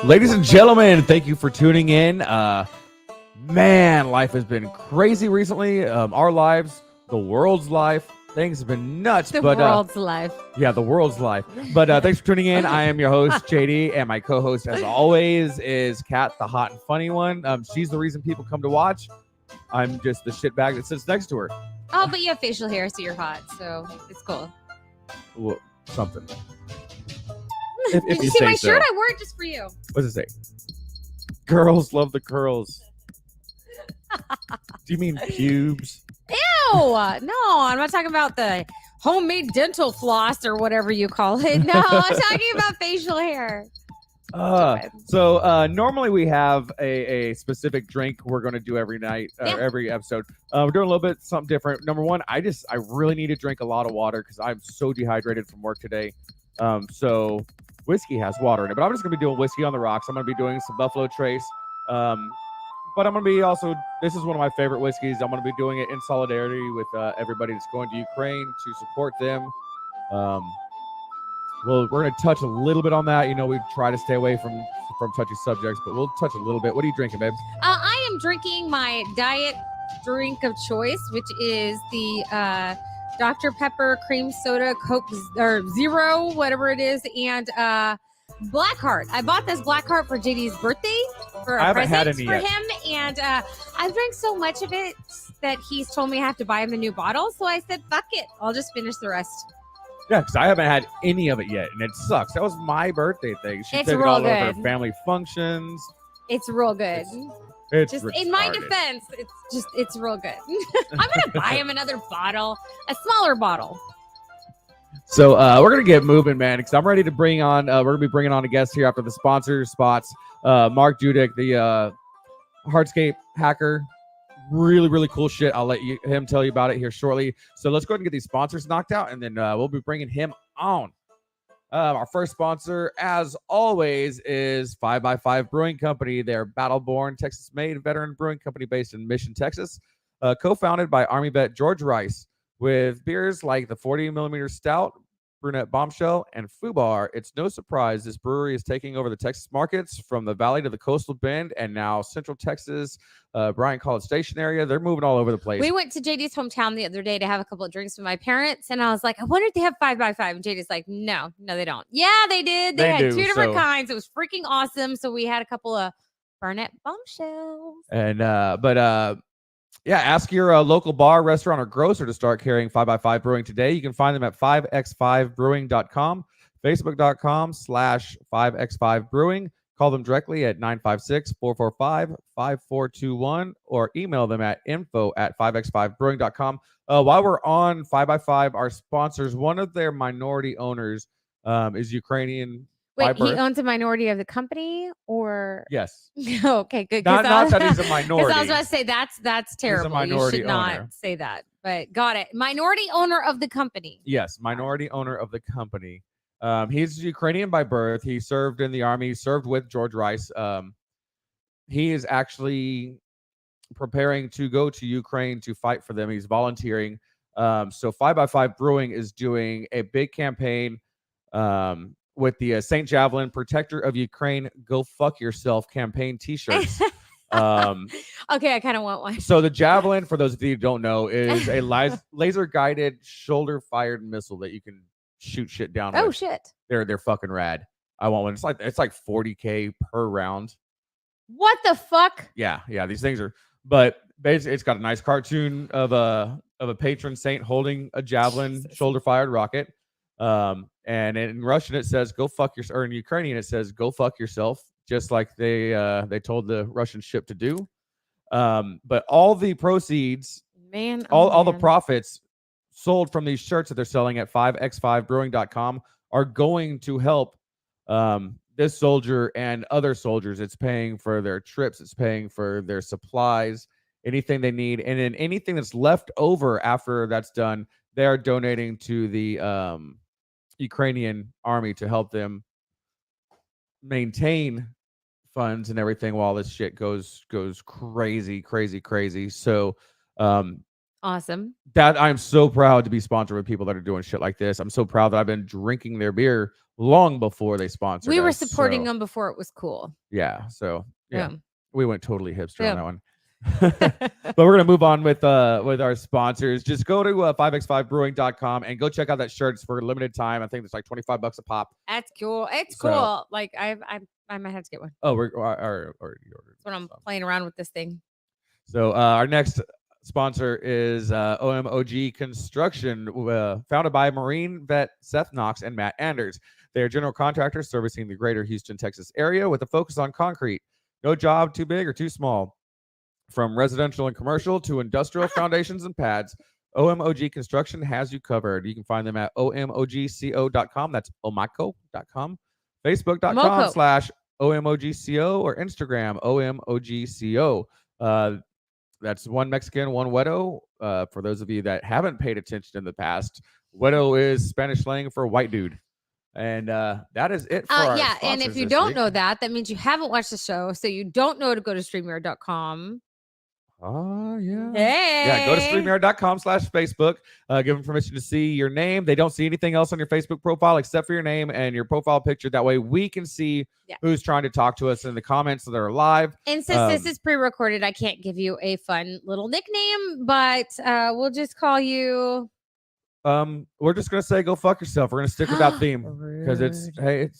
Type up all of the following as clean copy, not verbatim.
Ladies and gentlemen, thank you for tuning in. Man, life has been crazy recently. Our lives, the world's life, things have been nuts. The world's life. Yeah, the world's life. But thanks for tuning in. I am your host, JD, and my co-host, as always, is Kat, the hot and funny one. She's the reason people come to watch. I'm just the shitbag that sits next to her. Oh, but you have facial hair, so you're hot. So it's cool. Well, something. If Did you you see say my so. shirt? I wore it just for you. What does it say? Girls love the curls. Do you mean pubes? No, I'm not talking about the homemade dental floss or whatever you call it. No, I'm talking about facial hair. So normally we have a specific drink we're going to do every night, every episode. We're doing a little bit something different. Number one, I really need to drink a lot of water because I'm so dehydrated from work today. So whiskey has water in it, but I'm just going to be doing whiskey on the rocks. I'm going to be doing some Buffalo Trace. But I'm going to be also, this is one of my favorite whiskeys. I'm going to be doing it in solidarity with everybody that's going to Ukraine to support them. Well, we're going to touch a little bit on that. You know, we try to stay away from touchy subjects, but we'll touch a little bit. What are you drinking, babe? I am drinking my diet drink of choice, which is the Dr. Pepper cream soda, Coke or Zero, whatever it is, and Blackheart. I bought this Blackheart for JD's birthday for a present for him, and I've drank so much of it that he's told me I have to buy him a new bottle. So I said, fuck it, I'll just finish the rest. Yeah, because I haven't had any of it yet, and it sucks. That was my birthday thing. She took it all over family functions. It's real good. It's just retarded. In my defense, it's real good. I'm gonna buy him another bottle, a smaller bottle. So we're gonna get moving, man, because I'm ready to bring on. We're gonna be bringing on a guest here after the sponsor spots. Mark Dudek, the Hardscape Hacker. Really, really cool shit. I'll let him tell you about it here shortly. So let's go ahead and get these sponsors knocked out, and then we'll be bringing him on. Our first sponsor, as always, is 5x5 Brewing Company. They're battle-born, Texas-made veteran brewing company based in Mission, Texas, co-founded by Army vet George Rice. With beers like the 40mm Stout, Brunette Bombshell, and Fubar, it's no surprise this brewery is taking over the Texas markets from the valley to the coastal bend and now Central Texas, Bryan College Station area. They're moving all over the place. We went to JD's hometown the other day to have a couple of drinks with my parents, and I was like, I wonder if they have 5x5. And JD's like, no, they don't. Yeah, they did. They had two different kinds. It was freaking awesome. So we had a couple of Brunette Bombshells. And yeah, ask your local bar, restaurant, or grocer to start carrying 5x5 Brewing today. You can find them at 5x5brewing.com, facebook.com/5x5brewing. Call them directly at 956-445-5421 or email them at info@5x5brewing.com. While we're on 5x5, our sponsors, one of their minority owners is Ukrainian. Wait, he owns a minority of the company, or yes? Okay, good. Not that he's a minority. Because I was about to say that's terrible. He's a minority you should owner. not say that. But got it. Minority owner of the company. Yes, minority owner of the company. He's Ukrainian by birth. He served in the army. Served with George Rice. He is actually preparing to go to Ukraine to fight for them. He's volunteering. So 5x5 Brewing is doing a big campaign. With the St. Javelin Protector of Ukraine, Go Fuck Yourself campaign t-shirts. Okay, I kind of want one. So the Javelin, for those of you who don't know, is a laser-guided, shoulder-fired missile that you can shoot shit down with. Oh, shit. They're fucking rad. I want one. It's like $40K per round. What the fuck? Yeah, these things are... But basically, it's got a nice cartoon of a patron saint holding a Javelin shoulder-fired rocket. And in Russian it says "Go fuck yourself," or in Ukrainian it says "Go fuck yourself," just like they told the Russian ship to do. But all the proceeds, all the profits sold from these shirts that they're selling at 5x5brewing.com are going to help this soldier and other soldiers. It's paying for their trips, it's paying for their supplies, anything they need, and then anything that's left over after that's done, they are donating to the Ukrainian army to help them maintain funds and everything while this shit goes crazy. So awesome. That I'm so proud to be sponsored with people that are doing shit like this. I'm so proud that I've been drinking their beer long before they sponsored We were us, supporting so, them before it was cool. Yeah. So yeah, Yeah. we went totally hipster Yeah. on that one. But we're gonna move on with our sponsors. Just go to 5x5brewing.com and go check out that shirts for a limited time. I think it's like $25 a pop. That's cool. It's So- cool. Like I might have to get one. Oh, we're already ordered. That's when I'm playing around with this thing. So our next sponsor is OMOG Construction, founded by Marine vet Seth Knox and Matt Anders. They are general contractors servicing the greater Houston, Texas area with a focus on concrete. No job too big or too small. From residential and commercial to industrial foundations and pads, OMOG Construction has you covered. You can find them at omogco.com. That's omaco.com. Facebook.com/OMOGCO or Instagram OMOGCO. That's one Mexican, one Wedo. For those of you that haven't paid attention in the past, Wedo is Spanish slang for white dude. And that is it for our Yeah, and sponsors if you this don't week. know that means you haven't watched the show, so you don't know to go to StreamYard.com. Oh, yeah. Hey. Yeah, go to StreamYard.com/Facebook. Give them permission to see your name. They don't see anything else on your Facebook profile except for your name and your profile picture. That way we can see who's trying to talk to us in the comments that are live. And since this is pre-recorded, I can't give you a fun little nickname, but we'll just call you... We're just going to say go fuck yourself. We're going to stick with that theme because it's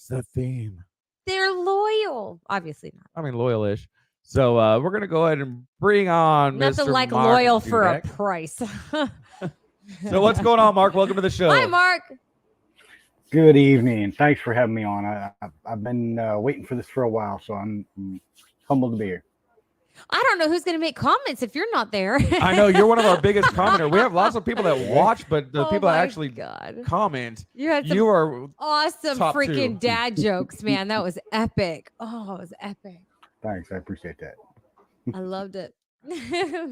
the theme. They're loyal. Obviously not. I mean, loyal-ish. So we're going to go ahead and bring on Nothing Mr. like Mark loyal for a Dudek. price. So what's going on, Mark? Welcome to the show. Hi, Mark. Good evening. Thanks for having me on. I've been waiting for this for a while, so I'm humbled to be here. I don't know who's going to make comments if you're not there. I know you're one of our biggest commenters. We have lots of people that watch, but the people that my actually God. comment, You had some you are awesome top freaking two. dad jokes, man. That was epic. Oh, it was epic. Thanks. I appreciate that. I loved it.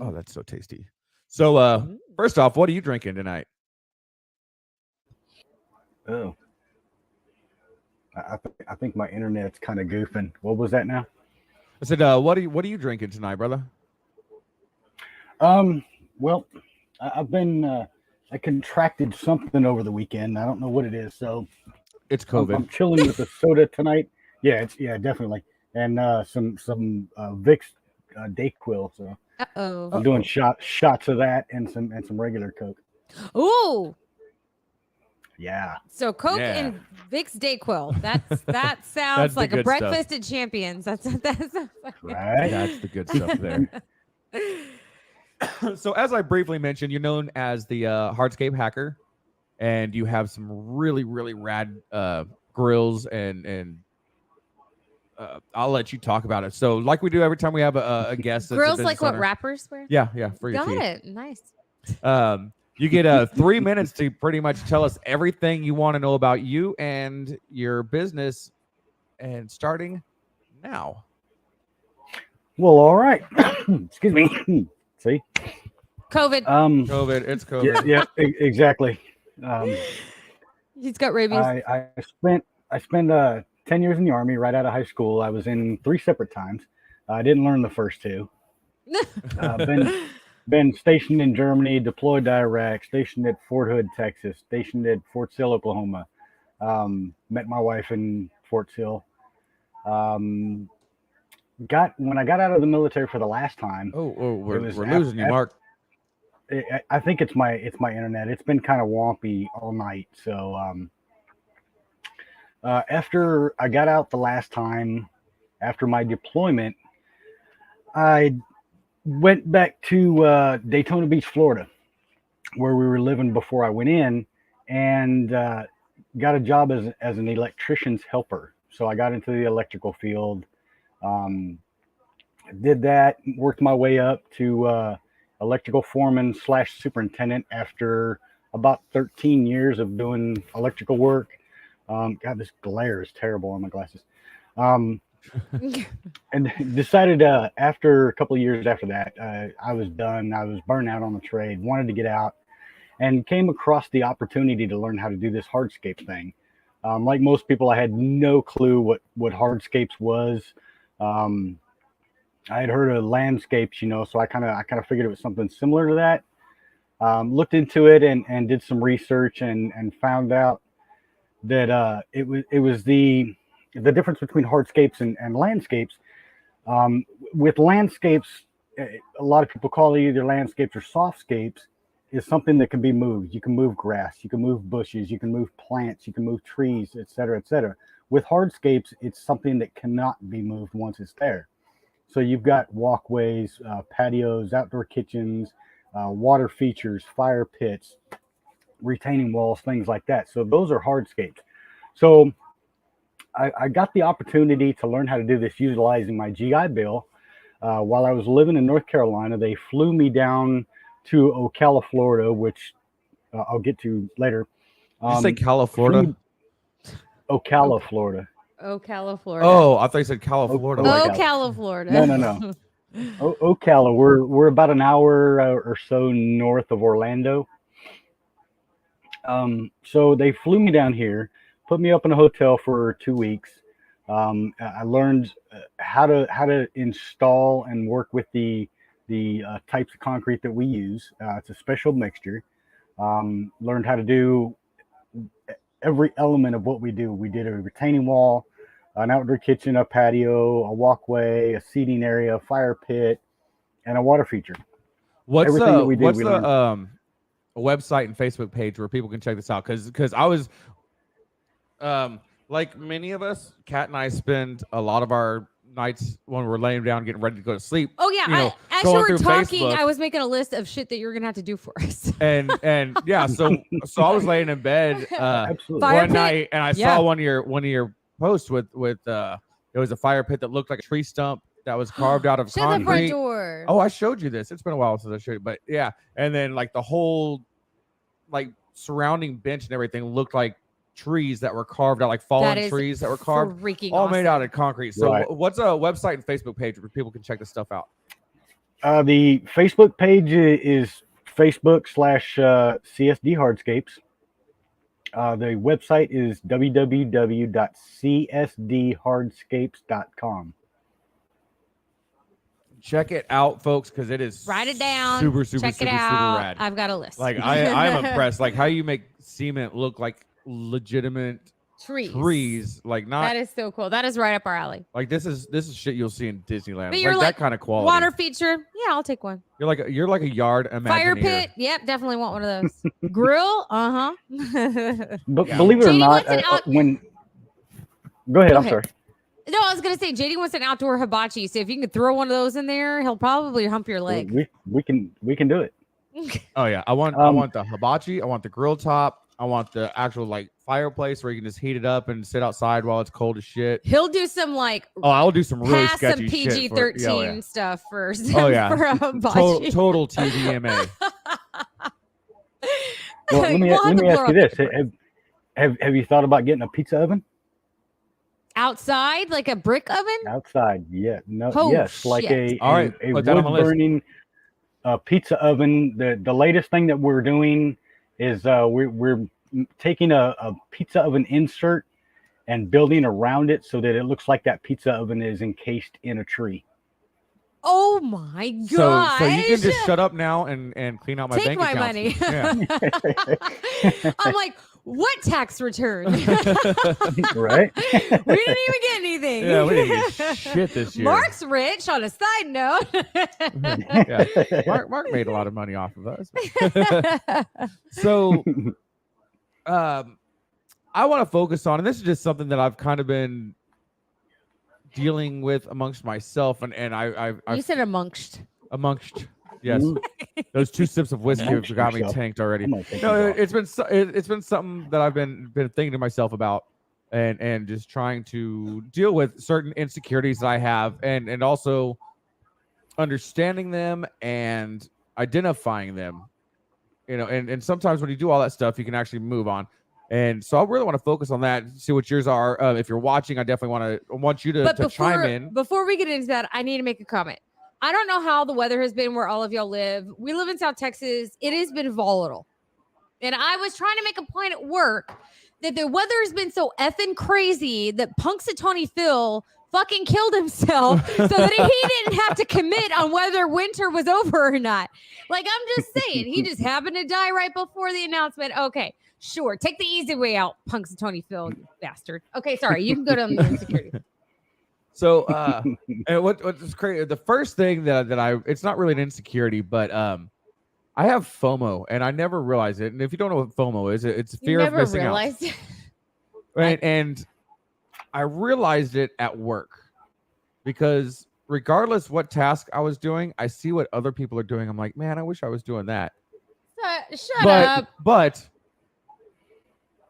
Oh, that's so tasty. So first off, what are you drinking tonight? Oh, I think my internet's kind of goofing. What was that now? I said, what are you drinking tonight, brother? Well, I've been I contracted something over the weekend. I don't know what it is, so It's COVID. I'm chilling with the soda tonight. Yeah, definitely, and some Vicks Dayquil. So I'm doing shots of that and some regular Coke. Ooh. Yeah. So Coke and Vicks Dayquil. That sounds That's like the a good breakfast at Champions. That's Right. That's the good stuff there. So as I briefly mentioned, you're known as the Hardscape Hacker, and you have some really, really rad grills and I'll let you talk about it. So like we do every time we have a guest. That's a grills like business what owner. rappers wear? Yeah, for your Got teeth. it. Nice. You get 3 minutes to pretty much tell us everything you want to know about you and your business, and starting now. Well, all right. Excuse me. See? COVID. COVID. It's COVID. Yeah, exactly. He's got rabies. I spent 10 years in the Army right out of high school. I was in 3 separate times. I didn't learn the first 2. Been stationed in Germany, deployed to Iraq, stationed at Fort Hood, Texas, stationed at Fort Sill, Oklahoma. Met my wife in Fort Sill. When I got out of the military for the last time. We're losing you, Mark. I think it's my internet. It's been kind of wompy all night. So after I got out the last time, after my deployment, I went back to Daytona Beach, Florida, where we were living before I went in, and got a job as an electrician's helper. So I got into the electrical field, did that, worked my way up to electrical foreman / superintendent after about 13 years of doing electrical work. God, this glare is terrible on my glasses. And decided after a couple of years after that, I was done. I was burnt out on the trade, wanted to get out, and came across the opportunity to learn how to do this hardscape thing. Like most people, I had no clue what hardscapes was. I had heard of landscapes, so I kind of figured it was something similar to that. Looked into it and did some research and found out that it was the difference between hardscapes and landscapes. With landscapes, a lot of people call it either landscapes or softscapes. Is something that can be moved. You can move grass, you can move bushes, you can move plants, you can move trees, et cetera, et cetera. With hardscapes, it's something that cannot be moved once it's there. So you've got walkways, patios, outdoor kitchens, water features, fire pits, retaining walls, things like that. So those are hardscapes. So I got the opportunity to learn how to do this utilizing my GI Bill. While I was living in North Carolina, they flew me down to Ocala, Florida, which I'll get to later. Did you say California? Ocala, Florida. Ocala, Florida. Oh, I thought you said California. Ocala, Florida. No. Ocala. We're about an hour or so north of Orlando. So they flew me down here, put me up in a hotel for 2 weeks. I learned how to install and work with the types of concrete that we use. It's a special mixture. Learned how to do every element of what we do. We did a retaining wall, an outdoor kitchen, a patio, a walkway, a seating area, a fire pit, and a water feature. What's the website and Facebook page where people can check this out? Because I was like many of us, Kat and I spend a lot of our nights when we're laying down getting ready to go to sleep. Oh yeah, as you were talking, Facebook, I was making a list of shit that you're gonna have to do for us. And yeah, so I was laying in bed one night, and I saw one of your posts with it was a fire pit that looked like a tree stump that was carved out of concrete. The front door. Oh, I showed you this. It's been a while since I showed you, but yeah. And then like the whole like surrounding bench and everything looked like trees that were carved out, like fallen trees that were carved, all made out of concrete. So what's a website and Facebook page where people can check this stuff out? The Facebook page is Facebook/CSD Hardscapes. The website is www.csdhardscapes.com. Check it out, folks, because it is write it down. Super rad. I've got a list. Like I'm impressed. Like how you make cement look like legitimate trees. Like not. That is so cool. That is right up our alley. Like this is shit you'll see in Disneyland. But you're like that kind of quality. Water feature. Yeah, I'll take one. You're like a yard Imagineer. Fire pit. Yep, definitely want one of those. Grill. But believe it or not, when go ahead. I'm sorry. No, I was gonna say JD wants an outdoor hibachi. So if you can throw one of those in there, he'll probably hump your leg. We can do it. Oh yeah, I want the hibachi. I want the grill top. I want the actual like fireplace where you can just heat it up and sit outside while it's cold as shit. He'll do some like I'll do some really sketchy some PG-13 stuff first. Oh yeah, for a hibachi. Total TVMA. Well, let me ask you this: Have you thought about getting a pizza oven? Outside, like a brick oven? Outside, yeah. No, oh, yes, like shit. a wood burning pizza oven. The latest thing that we're doing is we're taking a pizza oven insert and building around it so that it looks like that pizza oven is encased in a tree. Oh my god! So you can just shut up now and clean out my bank account. Take my money. Yeah. I'm like, what tax return? Right? We didn't even get anything. Yeah, we didn't get shit this year. Mark's rich. On a side note. Yeah. Mark made a lot of money off of us. So, I want to focus on, and this is just something that I've kind of been dealing with amongst myself, and I've you said amongst, yes. Those 2 sips of whiskey have got me tanked already. No, it's been something that I've been thinking to myself about, and just trying to deal with certain insecurities that I have, and also understanding them and identifying them, and sometimes when you do all that stuff, you can actually move on. And so I really want to focus on that, see what yours are. If you're watching, I definitely want you to chime in. Before we get into that, I need to make a comment. I don't know how the weather has been where all of y'all live. We live in South Texas. It has been volatile. And I was trying to make a point at work that the weather has been so effing crazy that Punxsutawney Phil fucking killed himself so that he didn't have to commit on whether winter was over or not. Like, I'm just saying, he just happened to die right before the announcement. Okay, sure. Take the easy way out, Punxsutawney Phil, you bastard. Okay, sorry. You can go down the insecurity. So, and what's crazy? The first thing that I, it's not really an insecurity, but I have FOMO, and I never realized it. And if you don't know what FOMO is, it's fear of missing out. Right, and I realized it at work because regardless what task I was doing, I see what other people are doing. I'm like, man, I wish I was doing that. Shut up. But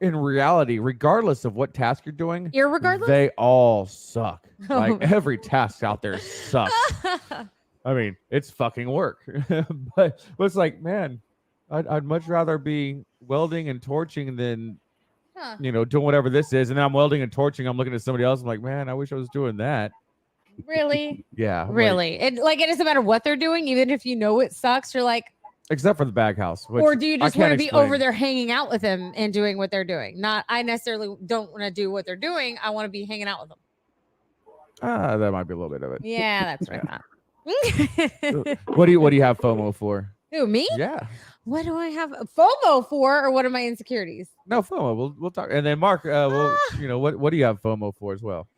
in reality, regardless of what task you're doing, they all suck. Like every task out there sucks. I mean, it's fucking work. but it's like, man, I'd much rather be welding and torching than, doing whatever this is. And then I'm welding and torching. I'm looking at somebody else. I'm like, man, I wish I was doing that. Really? Yeah. Really? It doesn't matter what they're doing, even if you know it sucks. You're like, except for the baghouse. Or do you just want to be over there hanging out with them and doing what they're doing? I necessarily don't want to do what they're doing. I want to be hanging out with them. That might be a little bit of it. Yeah, that's right. What do you have FOMO for? Who, me? Yeah. What do I have FOMO for, or what are my insecurities? No, FOMO. We'll talk. And then Mark, what do you have FOMO for as well?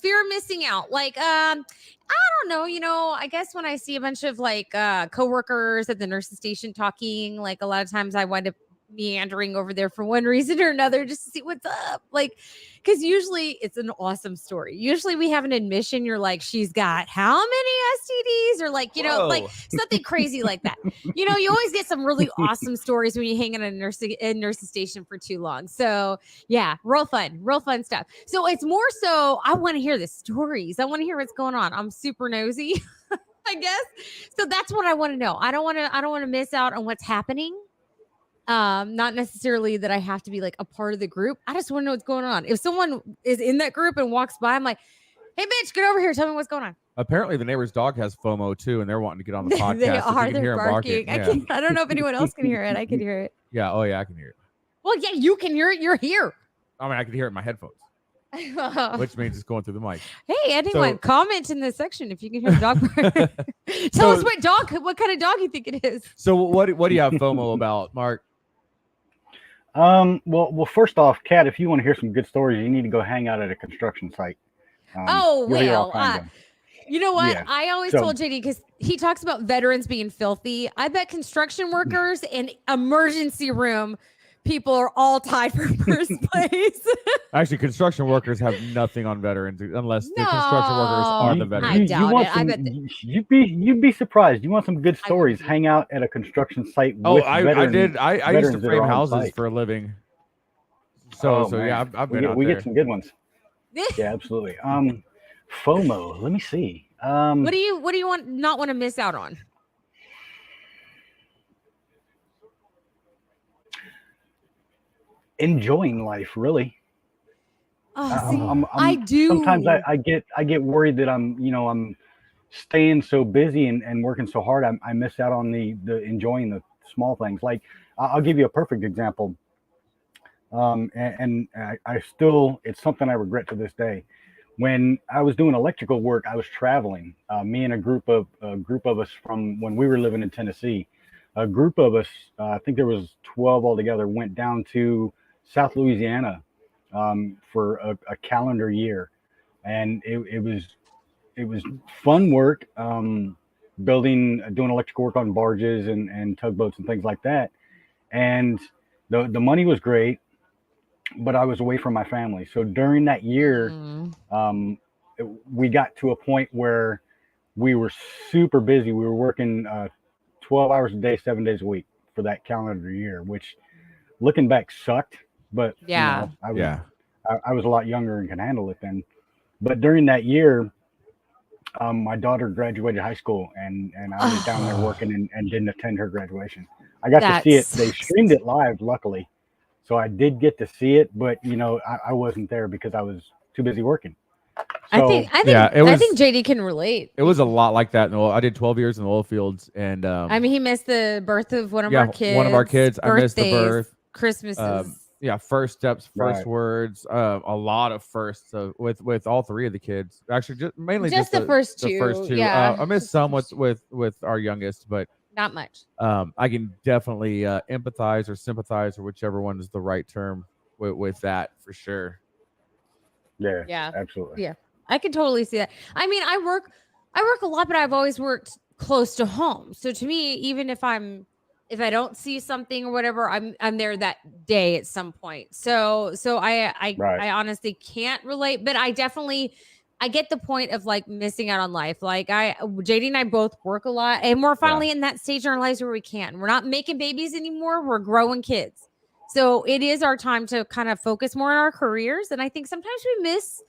Fear of missing out? Like, I don't know. I guess when I see a bunch of like coworkers at the nurse's station talking, like a lot of times I wind up meandering over there for one reason or another just to see what's up. Like, because usually it's an awesome story. Usually we have an admission. You're like, she's got how many STDs, or like, like something crazy like that. You always get some really awesome stories when you hang in a nurse's station for too long. So yeah, real fun stuff. So it's more so I want to hear the stories. I want to hear what's going on. I'm super nosy, I guess. So that's what I want to know. I don't want to miss out on what's happening. Not necessarily that I have to be like a part of the group. I just want to know what's going on. If someone is in that group and walks by, I'm like, hey bitch, get over here, tell me what's going on. Apparently the neighbor's dog has FOMO too, and they're wanting to get on the podcast. They're barking. Yeah. I don't know if anyone else can hear it. I can hear it. Yeah, oh yeah, I can hear it. Well, yeah, you can hear it. You're here. I mean, I can hear it in my headphones. Which means it's going through the mic. Hey, anyone, comment in the section if you can hear the dog bark. Tell us what kind of dog you think it is. So what do you have FOMO about, Mark? Well, first off, Kat, if you want to hear some good stories, you need to go hang out at a construction site. You know what? Yeah. I always told JD, because he talks about veterans being filthy. I bet construction workers and emergency room people are all tied for first place. Actually, construction workers have nothing on veterans unless the construction workers are the veterans. I doubt it. I bet you'd be surprised. You want some good stories? Hang out at a construction site. I did. I used to frame houses for a living. So yeah, I've been out there. We get some good ones. Yeah, absolutely. FOMO. Let me see. What do you not want to miss out on? Enjoying life, really. I do. Sometimes I get worried that I'm staying so busy and working so hard. I miss out on the enjoying the small things. Like I'll give you a perfect example. And I still, it's something I regret to this day. When I was doing electrical work, I was traveling. Me and a group of us from when we were living in Tennessee. A group of us, I think there was 12 altogether, went down to South Louisiana for a calendar year, and it was fun work, doing electrical work on barges and tugboats and things like that. And the money was great, but I was away from my family. So during that year, we got to a point where we were super busy. We were working 12 hours a day, 7 days a week for that calendar year, which looking back sucked. But yeah, I was a lot younger and could handle it then. But during that year, my daughter graduated high school, and I was down there working and didn't attend her graduation. I got to see it. They streamed it live, luckily. So I did get to see it, but I wasn't there because I was too busy working. So, I think JD can relate. It was a lot like that. I did 12 years in the oil fields, and he missed the birth of one of our kids. One of our kids. I missed the birth. Christmases. first steps, first Right. words, a lot of firsts with all three of the kids. Actually, mainly Just the first two. The first two. Yeah. I missed Just the some first two. with our youngest, but Not much. I can definitely empathize or sympathize, or whichever one is the right term with that for sure. Yeah. Yeah. Absolutely. Yeah. I can totally see that. I mean, I work a lot, but I've always worked close to home. So to me, even if I don't see something or whatever, I'm there that day at some point. So Right. I honestly can't relate, but I get the point of like missing out on life. Like JD and I both work a lot, and we're finally in that stage in our lives where we can. We're not making babies anymore. We're growing kids. So it is our time to kind of focus more on our careers. And I think sometimes we miss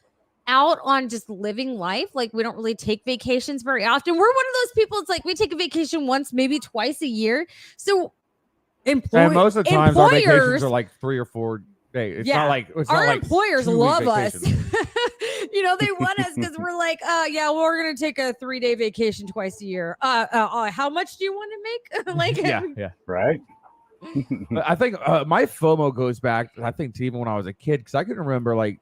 out on just living life. Like we don't really take vacations very often. We're one of those people. It's like we take a vacation once, maybe twice a year. So And most of the times our vacations are like 3 or 4 days. It's not like our like employers 2 week love us. vacations. They want us because we're like, yeah, well, we're gonna take a 3-day vacation twice a year. How much do you want to make? Like, yeah. Right. But I think my FOMO goes back, I think, to even when I was a kid, because I can remember like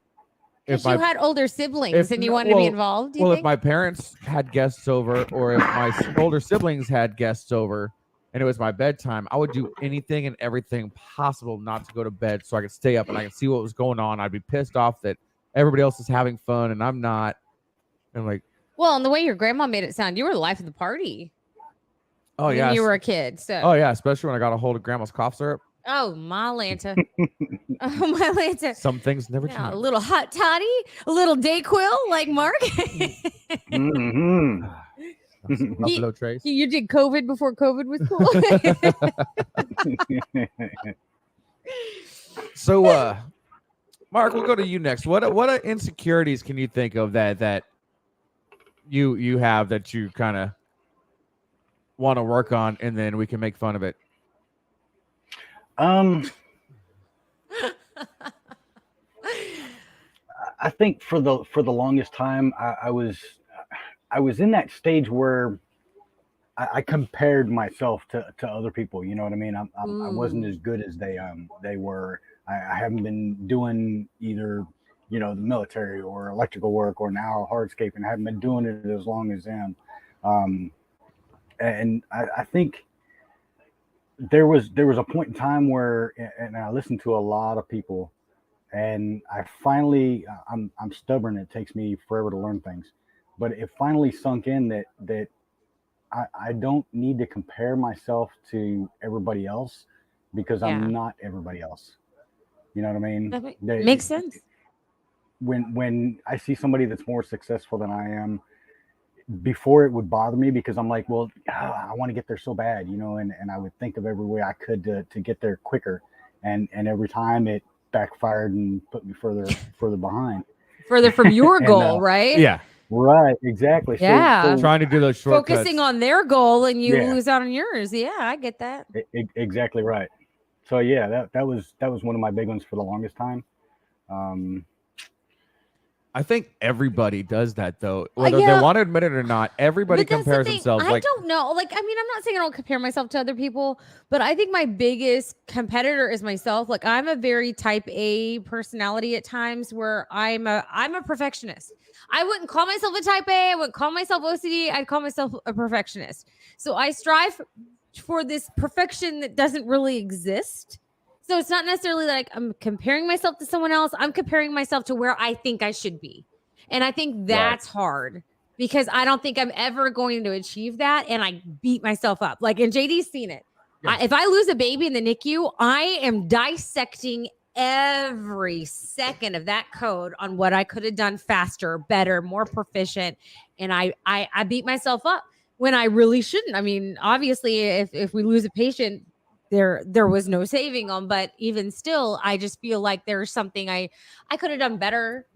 if you had older siblings and you wanted to be involved. If my parents had guests over, or if my older siblings had guests over, and it was my bedtime, I would do anything and everything possible not to go to bed so I could stay up and I could see what was going on. I'd be pissed off that everybody else is having fun and I'm not. And like, well, and the way your grandma made it sound, you were the life of the party. Oh yeah, when you were a kid. So. Oh yeah, especially when I got a hold of Grandma's cough syrup. Oh my Lanta. Oh my Lanta. Some things never change. A little hot toddy, a little Dayquil, like Mark. Mm-hmm. Buffalo Trace. You did COVID before COVID was cool. So, Mark, we'll go to you next. What insecurities can you think of that you have that you kind of want to work on, and then we can make fun of it? I think for the longest time, I was in that stage where I compared myself to other people. You know what I mean? I wasn't as good as they were. I haven't been doing either, the military or electrical work or now hardscape, and I haven't been doing it as long as them. And I think there was a point in time where, and I listened to a lot of people, and I finally, I'm stubborn. It takes me forever to learn things, but it finally sunk in that I don't need to compare myself to everybody else, because I'm not everybody else. You know what I mean? That makes sense. When I see somebody that's more successful than I am, before it would bother me, because I'm like, well, I want to get there so bad, and I would think of every way I could to get there quicker. And every time it backfired and put me further behind. Further from your goal, right? Yeah. Right, exactly. Yeah. So trying to do those shortcuts. Focusing on their goal and you lose out on yours. Yeah, I get that. Exactly right. So yeah, that was one of my big ones for the longest time. I think everybody does that, though, whether they want to admit it or not. Everybody compares themselves. I don't know. I'm not saying I don't compare myself to other people, but I think my biggest competitor is myself. Like, I'm a very type A personality at times, where I'm a perfectionist. I wouldn't call myself a type A. I wouldn't call myself OCD. I'd call myself a perfectionist. So I strive for this perfection that doesn't really exist. So it's not necessarily like I'm comparing myself to someone else. I'm comparing myself to where I think I should be. And I think that's hard, because I don't think I'm ever going to achieve that. And I beat myself up. Like, and JD's seen it. Yeah. If I lose a baby in the NICU, I am dissecting every second of that code on what I could have done faster, better, more proficient. And I beat myself up when I really shouldn't. I mean, obviously, if we lose a patient, there was no saving them, but even still, I just feel like there's something I could have done better.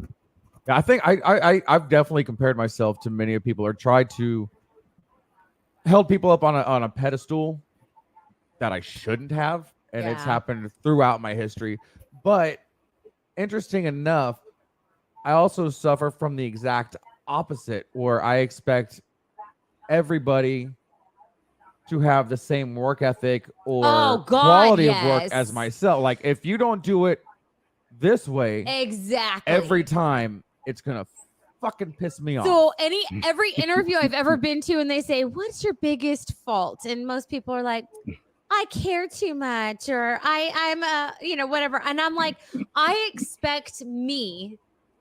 I think I've definitely compared myself to many people, or tried to held people up on a pedestal that I shouldn't have, and it's happened throughout my history. But interesting enough, I also suffer from the exact opposite, where I expect everybody to have the same work ethic or quality of work as myself. Like, if you don't do it this way, Exactly. every time it's gonna fucking piss me off. So every interview I've ever been to, and they say, "What's your biggest fault?" And most people are like, "I care too much," or I'm whatever. And I'm like, I expect me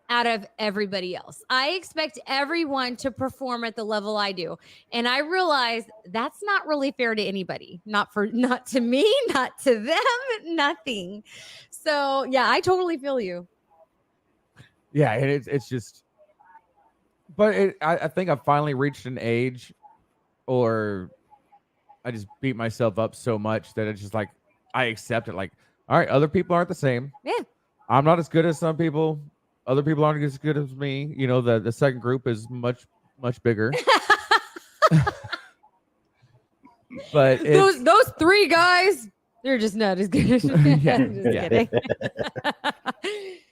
out of everybody else. I expect everyone to perform at the level I do. And I realize that's not really fair to anybody. Not to me, not to them, nothing. So yeah, I totally feel you. Yeah, it's just, but I think I've finally reached an age, or I just beat myself up so much that it's just like I accept it. Like, all right, other people aren't the same. Yeah. I'm not as good as some people. Other people aren't as good as me. You know, the second group is much bigger. But those three guys, they're just not as good. Yeah, I'm just kidding.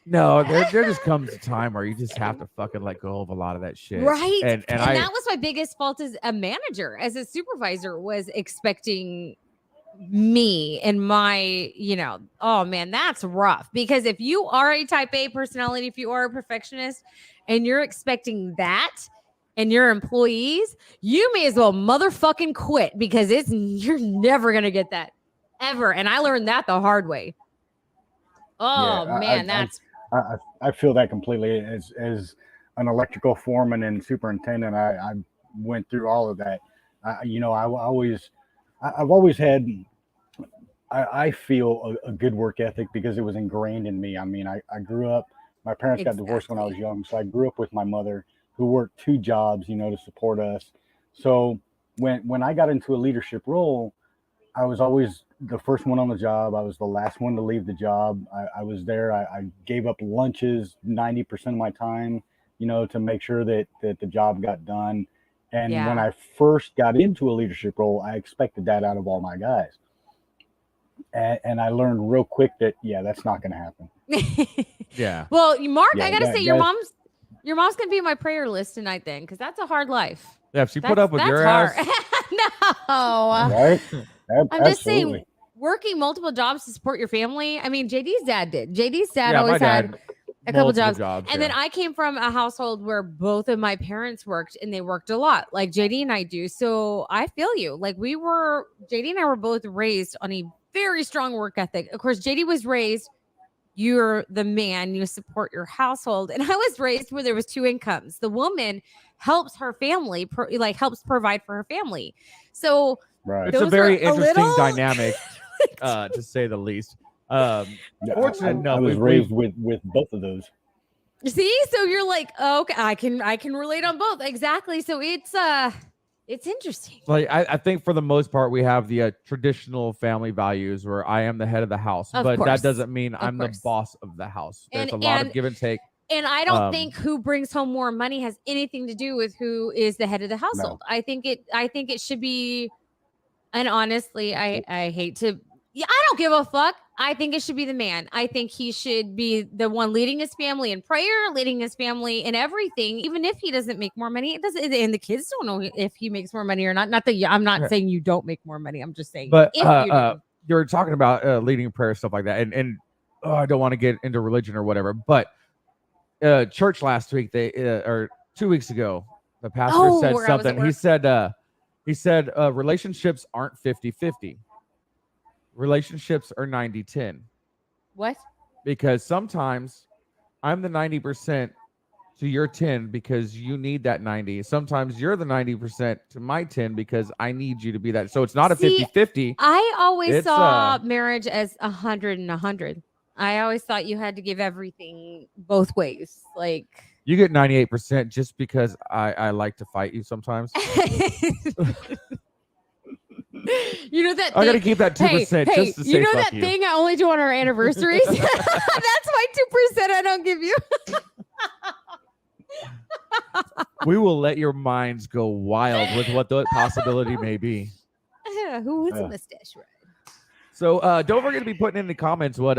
No, there just comes a time where you just have to fucking let go of a lot of that shit. Right. And that was my biggest fault as a manager, as a supervisor, was expecting me and my, oh man, that's rough. Because if you are a type A personality, if you are a perfectionist and you're expecting that and your employees, you may as well motherfucking quit, because you're never going to get that ever. And I learned that the hard way. Oh yeah, man, I feel that completely. As an electrical foreman and superintendent, I went through all of that. I've always had, I feel a good work ethic because it was ingrained in me. I mean, I grew up, my parents got divorced when I was young. So I grew up with my mother, who worked 2 jobs, to support us. So when I got into a leadership role, I was always the first one on the job. I was the last one to leave the job. I was there. I gave up lunches 90% of my time, to make sure that the job got done. And when I first got into a leadership role, I expected that out of all my guys. And I learned real quick that, that's not going to happen. Yeah. Well, Mark, I got to say, your mom's going to be on my prayer list tonight then, because that's a hard life. Yeah, if she put up with your ass. No. Right? I'm just saying, working multiple jobs to support your family. I mean, JD's dad did. JD's dad always had a couple jobs. And then I came from a household where both of my parents worked, and they worked a lot, like JD and I do. So I feel you. Like JD and I were both raised on a very strong work ethic. Of course, JD was raised, you're the man, you support your household. And I was raised where there was 2 incomes. The woman helps her family, helps provide for her family. So it's a very interesting dynamic, to say the least. Fortunate enough, I was raised with both of those. See, so you're like, oh, okay, I can relate on both. Exactly. So it's interesting. Like I think for the most part, we have the traditional family values where I am the head of the house, but that doesn't mean I'm the boss of the house. There's a lot of give and take. And I don't think who brings home more money has anything to do with who is the head of the household. No. I think it should be, and honestly, I hate to, I don't give a fuck. I think it should be the man. I think he should be the one leading his family in prayer, leading his family in everything, even if he doesn't make more money. It doesn't, and the kids don't know if he makes more money or not. Not that I'm not saying you don't make more money. I'm just saying, but you're talking about leading prayer, stuff like that, and I don't want to get into religion or whatever, but church last week, or 2 weeks ago, the pastor said something. He said relationships aren't 50-50. Relationships are 90-10. What? Because sometimes I'm the 90% to your 10 because you need that 90. Sometimes you're the 90% to my 10 because I need you to be that. So it's not a 50-50. I always saw marriage as 100 and 100. I always thought you had to give everything both ways. Like, you get 98% just because I like to fight you sometimes. You know that I gotta keep that 2% just to say you know fuck that thing I only do on our anniversaries? That's my 2% I don't give you. We will let your minds go wild with what the possibility may be. Who wants a mustache ride? So don't forget to be putting in the comments what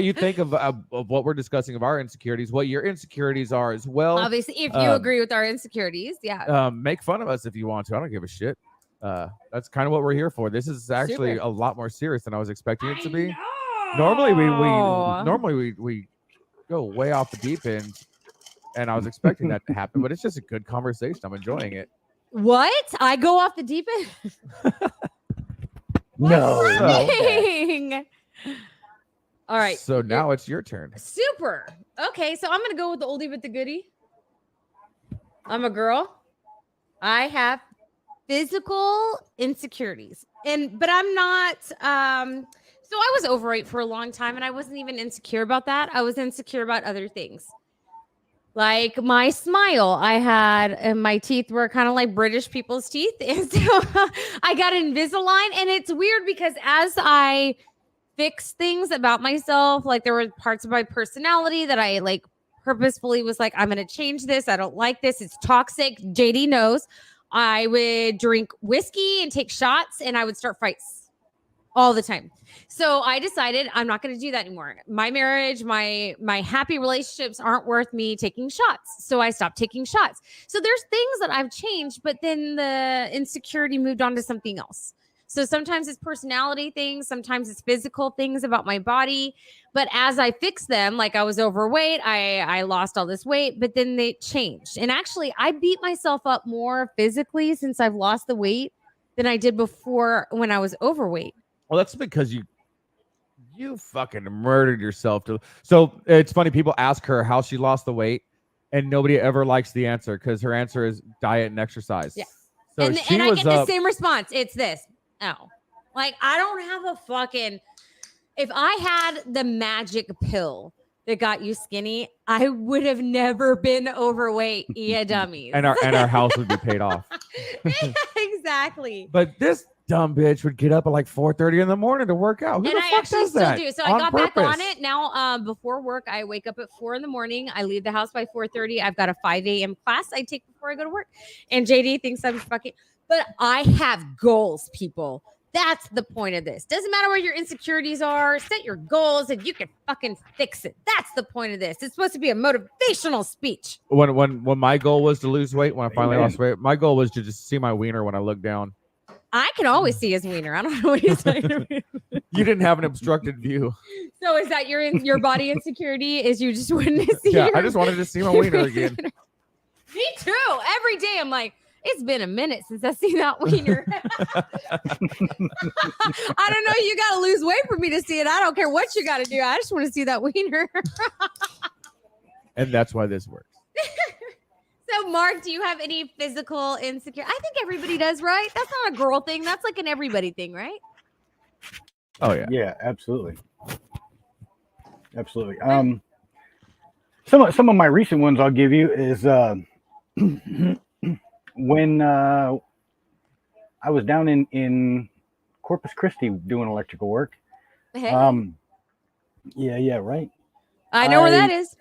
you think of what we're discussing of our insecurities, what your insecurities are as well. Obviously, if you agree with our insecurities, make fun of us if you want to. I don't give a shit. That's kind of what we're here for. This is actually a lot more serious than I was expecting it to be. Normally Oh. we go way off the deep end, and I was expecting that to happen, but it's just a good conversation. I'm enjoying it. What? I go off the deep end? No. What's So- happening? All right. So now it's your turn. Super. Okay, so I'm gonna go with the oldie but the goodie. I'm a girl. I have physical insecurities, but I'm not. So I was overweight for a long time, and I wasn't even insecure about that. I was insecure about other things, like my smile. I had, and my teeth were kind of like British people's teeth, and so I got Invisalign, and it's weird because as I fix things about myself, like there were parts of my personality that I like purposefully was like, I'm going to change this. I don't like this. It's toxic. JD knows. I would drink whiskey and take shots, and I would start fights all the time. So I decided I'm not going to do that anymore. My marriage, my happy relationships aren't worth me taking shots. So I stopped taking shots. So there's things that I've changed, but then the insecurity moved on to something else. So sometimes it's personality things, sometimes it's physical things about my body. But as I fixed them, like I was overweight, I lost all this weight, but then they changed. And actually, I beat myself up more physically since I've lost the weight than I did before when I was overweight. Well, that's because you fucking murdered yourself. So it's funny. People ask her how she lost the weight, and nobody ever likes the answer because her answer is diet and exercise. Yeah. So And she I was get the up. same response. It's this. Oh, like I don't have a fucking. If I had the magic pill that got you skinny, I would have never been overweight. Yeah, dummies. and our house would be paid off. Exactly. But this dumb bitch would get up at like 4:30 in the morning to work out. Who And the I fuck actually does still that? do. So I got back purpose? on it. Now, before work, I wake up at 4 a.m. I leave the house by 4:30. I've got a 5 a.m. class I take before I go to work. And JD thinks I'm fucking, but I have goals, people. That's the point of this. Doesn't matter where your insecurities are. Set your goals and you can fucking fix it. That's the point of this. It's supposed to be a motivational speech. When my goal was to lose weight, when I finally Amen. lost weight, my goal was to just see my wiener when I look down. I can always see his wiener. I don't know what he's saying. You didn't have an obstructed view. So is that your body insecurity? Is you just wanted to see? Yeah, your, I just wanted to see my wiener again. Me too. Every day I'm like, it's been a minute since I've seen that wiener. I don't know. You got to lose weight for me to see it. I don't care what you got to do. I just want to see that wiener. And that's why this works. So, Mark, do you have any physical insecurity? I think everybody does, right? That's not a girl thing. That's like an everybody thing, right? Oh yeah. Yeah, absolutely. Absolutely. Some of my recent ones I'll give you is when I was down in Corpus Christi doing electrical work. Hey, Yeah, right. I know where that is.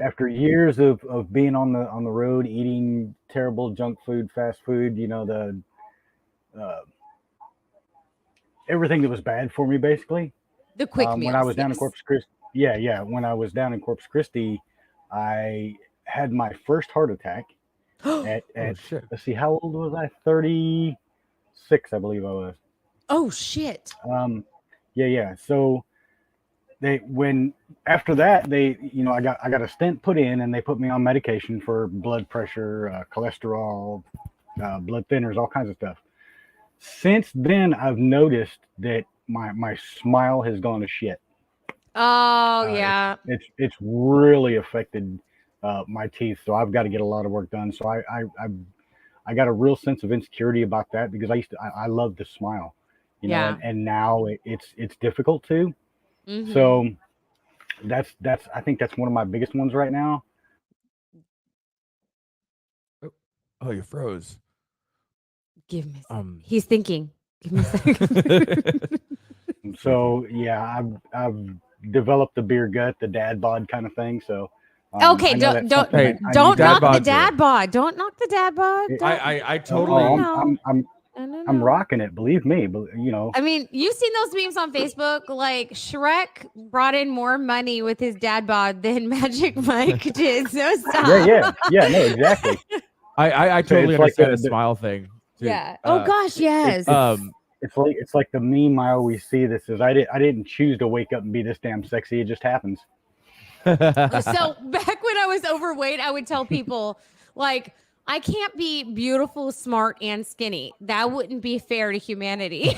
After years of being on the road, eating terrible junk food, fast food, the everything that was bad for me, basically. The quick meals. When I was down in yes. Corpus Christi, yeah. When I was down in Corpus Christi, I had my first heart attack. At shit. let's see, how old was I? 36, I believe I was. Oh shit. Yeah. So after that, I got a stent put in, and they put me on medication for blood pressure, cholesterol, blood thinners, all kinds of stuff. Since then, I've noticed that my smile has gone to shit. Oh yeah. It's really affected my teeth, so I've got to get a lot of work done. So I got a real sense of insecurity about that because I love to smile, Yeah. and now it's difficult to. Mhm. So that's I think that's one of my biggest ones right now. Oh, you froze. Give me. He's thinking. Give me a second. So yeah, I've developed the beer gut, the dad bod kind of thing. So Okay, I know don't that's something Hey, I don't need to- knock the bod's dad bod. Don't knock the dad bod. It- Don't- I Oh, totally. No. I'm rocking it. Believe me, but I mean, you've seen those memes on Facebook. Like Shrek brought in more money with his dad bod than Magic Mike did. So stop. yeah. No, exactly. I totally it's like understand the the- smile thing. Too. Yeah. Oh gosh, yes. Um, It's like the meme I always see. This is I didn't choose to wake up and be this damn sexy. It just happens. So back when I was overweight, I would tell people like, I can't be beautiful, smart, and skinny. That wouldn't be fair to humanity.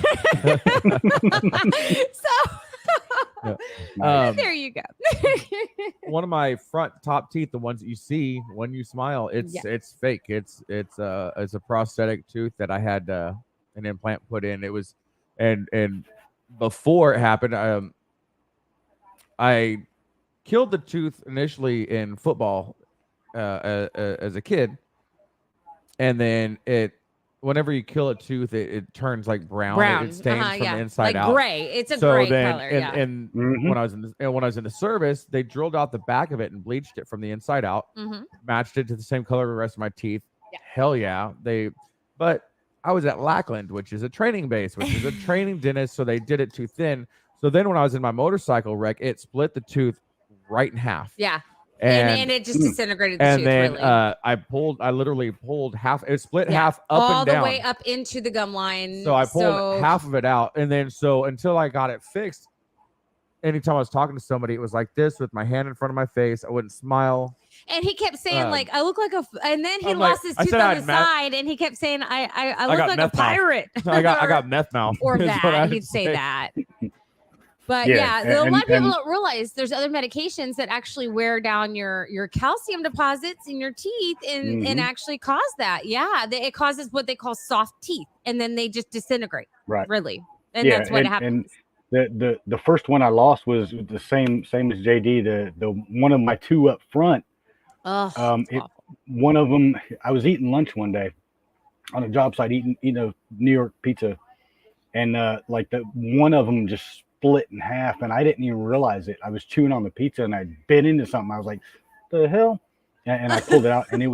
There you go. One of my front top teeth, the ones that you see when you smile, it's fake. It's a prosthetic tooth that I had an implant put in. It was, and before it happened, I killed the tooth initially in football as a kid, and then whenever you kill a tooth, it turns like brown. It stains from the inside out. Gray. It's a gray color. And when I was in the service, they drilled out the back of it and bleached it from the inside out, matched it to the same color of the rest of my teeth. Yeah. Hell yeah. But I was at Lackland, which is a training base, which is a training dentist, so they did it too thin. So then when I was in my motorcycle wreck, it split the tooth right in half. Yeah. And it just disintegrated the tooth. And then really. I literally pulled half. It split half up and down. All the way up into the gum line. So I pulled half of it out. And then until I got it fixed, anytime I was talking to somebody, it was like this with my hand in front of my face. I wouldn't smile. And he kept saying, I look like a... And then he lost his tooth on the side, and he kept saying, I look like a pirate. I got meth mouth. Or that. He'd say that. But a lot of people don't realize there's other medications that actually wear down your calcium deposits in your teeth and actually cause that. Yeah, it causes what they call soft teeth, and then they just disintegrate. Right. Really, and that's what happens. And the first one I lost was the same as JD. The one of my two up front. One of them, I was eating lunch one day on a job site, eating a New York pizza, and like the one of them just split in half, and I didn't even realize it. I was chewing on the pizza and I bit into something. I was like, "The hell!" And I pulled it out, and it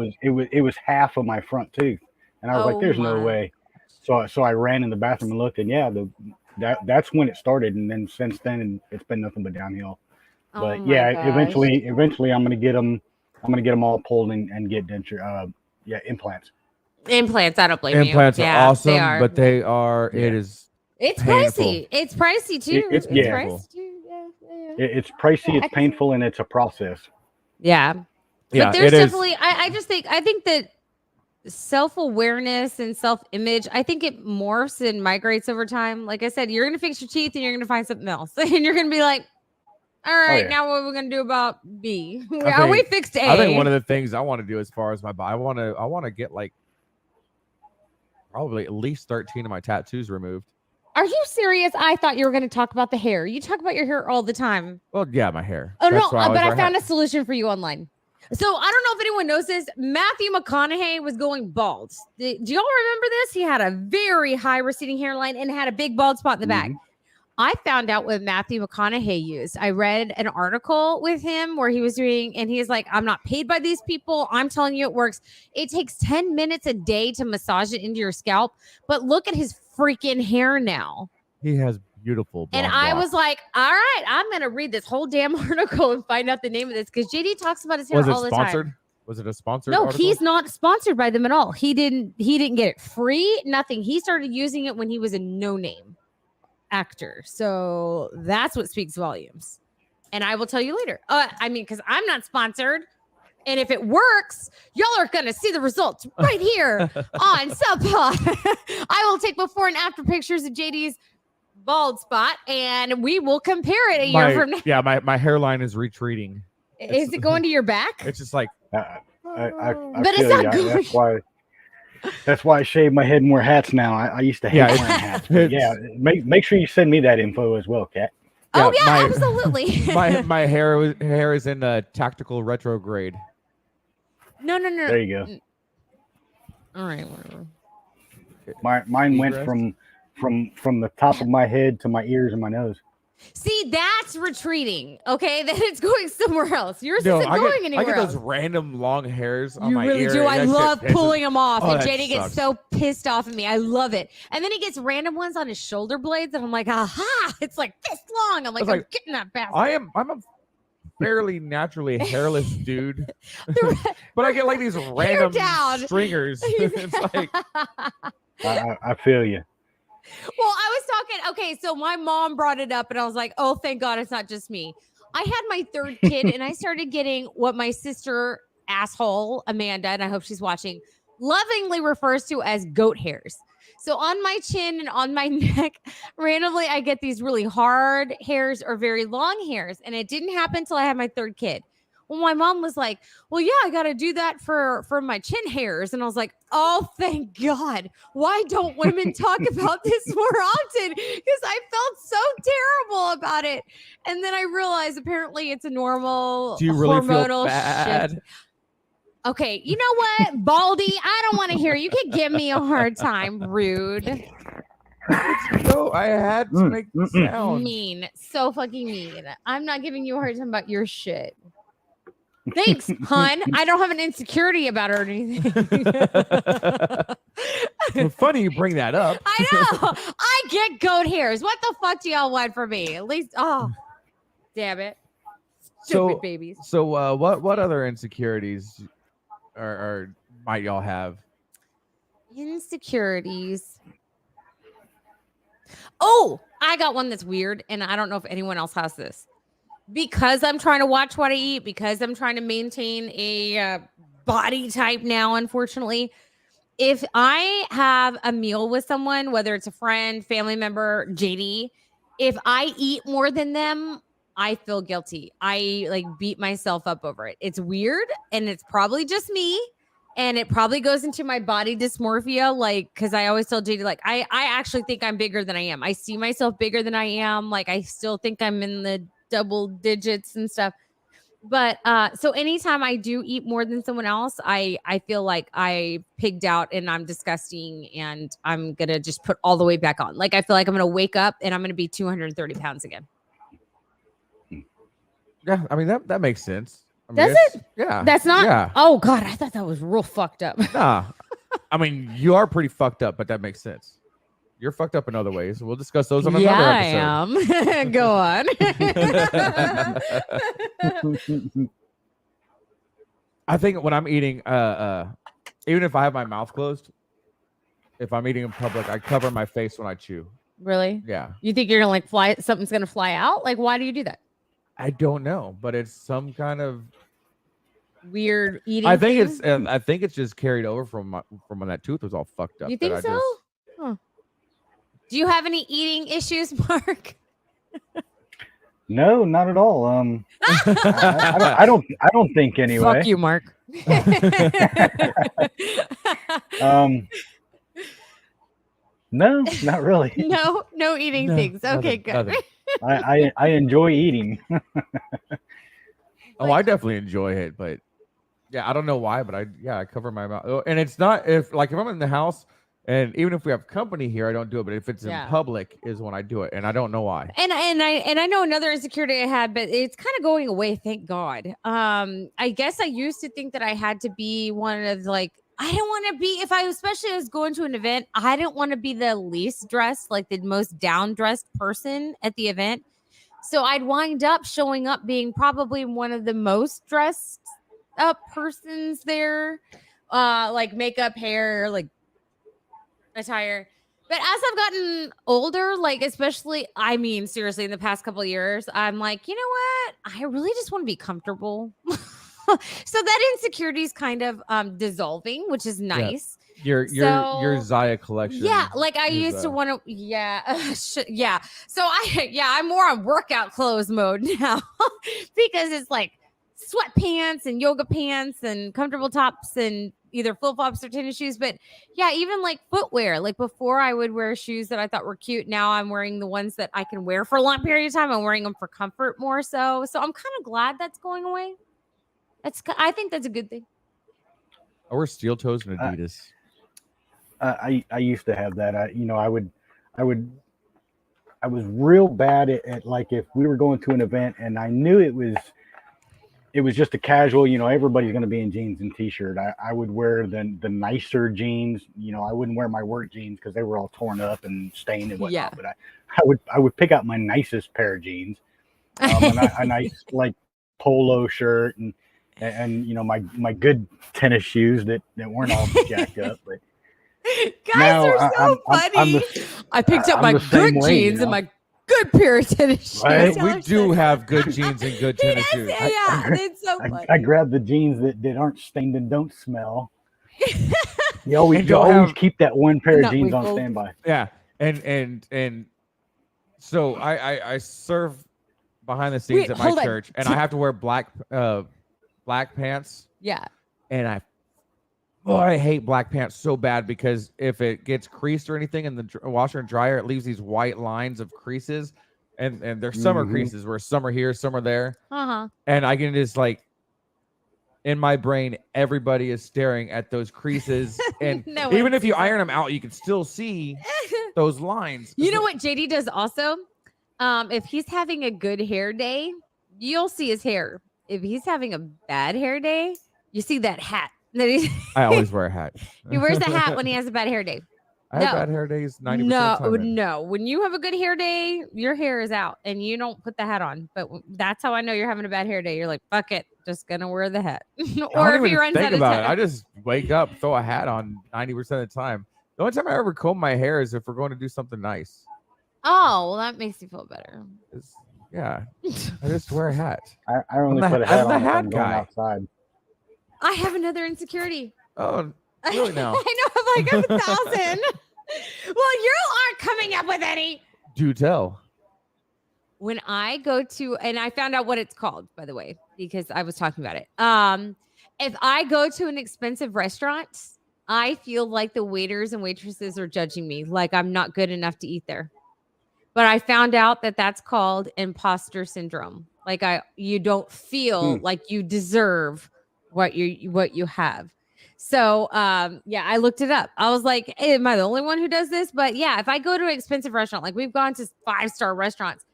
was half of my front tooth, and I was like, "There's no way." So I ran in the bathroom and looked, and that's when it started, and then since then it's been nothing but downhill. But eventually I'm gonna get them. I'm gonna get them all pulled and get denture. Implants. Implants. I don't blame you. Implants are awesome, but they are. Yeah. It's painful. Pricey. It's pricey too. It's pricey too. It's pricey. It's painful, and it's a process. Yeah. But there's definitely. I think that self-awareness and self-image, I think it morphs and migrates over time. Like I said, you're gonna fix your teeth, and you're gonna find something else, and you're gonna be like, all right, now what are we gonna do about B? We fixed A. I think one of the things I want to do as far as my body, I want to get like probably at least 13 of my tattoos removed. Are you serious? I thought you were going to talk about the hair. You talk about your hair all the time. Well, yeah, my hair. Oh, no, but I found a solution for you online. So I don't know if anyone knows this. Matthew McConaughey was going bald. Do y'all remember this? He had a very high receding hairline and had a big bald spot in the back. I found out what Matthew McConaughey used. I read an article with him where he was doing, and he's like, I'm not paid by these people. I'm telling you it works. It takes 10 minutes a day to massage it into your scalp. But look at his freaking hair now. He has beautiful. And I was like, all right, I'm going to read this whole damn article and find out the name of this, because JD talks about his hair all the time. Was it a sponsored? No, article? He's not sponsored by them at all. He didn't get it free, nothing. He started using it when he was a no-name actor. So that's what speaks volumes. And I will tell you later. Because I'm not sponsored. And if it works, y'all are going to see the results right here on Subpod. I will take before and after pictures of JD's bald spot, and we will compare it a year from now. Yeah, my hairline is retreating. Is it going to your back? It's just like... but it's not good. That's why I shave my head and wear hats now. I used to hate wearing hats. Make sure you send me that info as well, Kat. Absolutely. my hair is in a tactical retrograde. No. There you go. All right. Mine went from the top of my head to my ears and my nose. See, that's retreating. Okay, then it's going somewhere else. Yours isn't going anywhere. I get those else. Random long hairs on my really ear. do. I love pulling them off, and JD sucks. gets so pissed off at me. I love it. And then he gets random ones on his shoulder blades, and I'm like, aha! It's like this long. I'm getting that bastard. I'm a fairly naturally hairless dude, but I get like these random stringers. It's like I feel you. Well, I was talking. Okay, so my mom brought it up, and I was like, "Oh, thank God, it's not just me." I had my third kid, and I started getting what my sister asshole Amanda, and I hope she's watching, lovingly refers to as goat hairs. So on my chin and on my neck, randomly, I get these really hard hairs or very long hairs, and it didn't happen until I had my third kid. Well, my mom was like, "Well, yeah, I got to do that for my chin hairs," and I was like, "Oh, thank God! Why don't women talk about this more often?" Because I felt so terrible about it, and then I realized apparently it's a normal Do you really feel hormonal bad? shift. Okay, you know what, Baldy? I don't want to hear you. Can give me a hard time, rude, No, I had to make the sound. mean, so fucking mean. I'm not giving you a hard time about your shit. Thanks, hun. I don't have an insecurity about her or anything. Well, funny you bring that up. I know. I get goat hairs. What the fuck do y'all want from me? At least, oh, damn it. Stupid babies. So, what other insecurities are might y'all have? Insecurities. Oh, I got one that's weird, and I don't know if anyone else has this. Because I'm trying to watch what I eat, because I'm trying to maintain a body type now, unfortunately. If I have a meal with someone, whether it's a friend, family member, JD, if I eat more than them, I feel guilty. I like beat myself up over it. It's weird, and it's probably just me. And it probably goes into my body dysmorphia, like, because I always tell JD, like, I actually think I'm bigger than I am. I see myself bigger than I am. Like, I still think I'm in the double digits and stuff. But so anytime I do eat more than someone else, I feel like I pigged out and I'm disgusting and I'm going to just put all the weight back on. Like, I feel like I'm going to wake up and I'm going to be 230 pounds again. Yeah, I mean that makes sense. I mean, Does it? Yeah. That's not. Yeah. Oh God, I thought that was real fucked up. Nah. I mean, you are pretty fucked up, but that makes sense. You're fucked up in other ways. We'll discuss those on another episode. I am. Go on. I think when I'm eating, even if I have my mouth closed, if I'm eating in public, I cover my face when I chew. Really? Yeah. You think you're gonna like fly? Something's gonna fly out? Like, why do you do that? I don't know, but it's some kind of Weird eating. I think thing? I think it's just carried over from when that tooth was all fucked up. You think that so? Huh. Do you have any eating issues, Mark? No, not at all. I don't think anyway. Fuck you, Mark. No, not really. No eating No, things. Okay, nothing, good. nothing. I enjoy eating. Oh, I definitely enjoy it, but yeah, I don't know why, but I cover my mouth. And it's not if I'm in the house and even if we have company here, I don't do it. But if it's in public is when I do it. And I don't know why. And I know another insecurity I had, but it's kind of going away, thank God. I guess I used to think that I had to be one of like, I didn't want to be, especially was going to an event, I didn't want to be the least dressed, like the most down dressed person at the event. So I'd wind up showing up being probably one of the most dressed up persons there, like makeup, hair, like attire. But as I've gotten older, like especially, I mean, seriously, in the past couple of years, I'm like, you know what? I really just want to be comfortable. So that insecurity is kind of dissolving, which is nice. Your Zaya collection. Yeah, like I used to want to. Yeah, yeah. So I'm more on workout clothes mode now because it's like sweatpants and yoga pants and comfortable tops and either flip flops or tennis shoes. But yeah, even like footwear. Like before, I would wear shoes that I thought were cute. Now I'm wearing the ones that I can wear for a long period of time. I'm wearing them for comfort more so. So I'm kind of glad that's going away. I think that's a good thing. I wear steel toes and Adidas. I used to have that. I was real bad at like if we were going to an event and I knew it was just a casual, everybody's going to be in jeans and t-shirt. I would wear the nicer jeans. I wouldn't wear my work jeans because they were all torn up and stained and whatnot. Yeah. But I would pick out my nicest pair of jeans, a nice like polo shirt and my good tennis shoes that weren't all jacked up. But Guys Now, are so funny. I picked up I'm my the same good way, you jeans and know? my good pair of tennis shoes. Right? We Taylor do says. have good jeans and good He tennis does shoes. say, yeah, it's so I funny. grab the jeans that aren't stained and don't smell. And You don't always have- keep that one pair of Not jeans on wrinkled. standby. Yeah, and so I serve behind the scenes Wait, at my hold on. church, and I have to wear black pants, Yeah. and I hate black pants so bad because if it gets creased or anything in the washer and dryer, it leaves these white lines of creases, and they're summer creases where some are here, some are there, and I can just like. In my brain, everybody is staring at those creases, and No even one if you sees it. iron them out, you can still see those lines. You know what JD does also? If he's having a good hair day, you'll see his hair. If he's having a bad hair day, you see that hat. I always wear a hat. He wears the hat when he has a bad hair day. I have bad hair days 90% of the time. No. When you have a good hair day, your hair is out and you don't put the hat on. But that's how I know you're having a bad hair day. You're like, fuck it, just gonna wear the hat. Or if he runs think out of about time. it, I just wake up, throw a hat on 90% of the time. The only time I ever comb my hair is if we're going to do something nice. Oh, well, that makes you feel better. Yeah, I just wear a hat. I only I'm the- put a hat I'm the on if hat I'm going guy. outside. I have another insecurity. Oh, really now? I know, I'm like 1,000. Well, you aren't coming up with any. Do tell. When I go to, and I found out what it's called, by the way, because I was talking about it. If I go to an expensive restaurant, I feel like the waiters and waitresses are judging me, like I'm not good enough to eat there. But I found out that that's called imposter syndrome. Like you don't feel like you deserve what you have. So yeah, I looked it up. I was like, hey, am I the only one who does this? But yeah, if I go to an expensive restaurant, like we've gone to 5-star restaurants,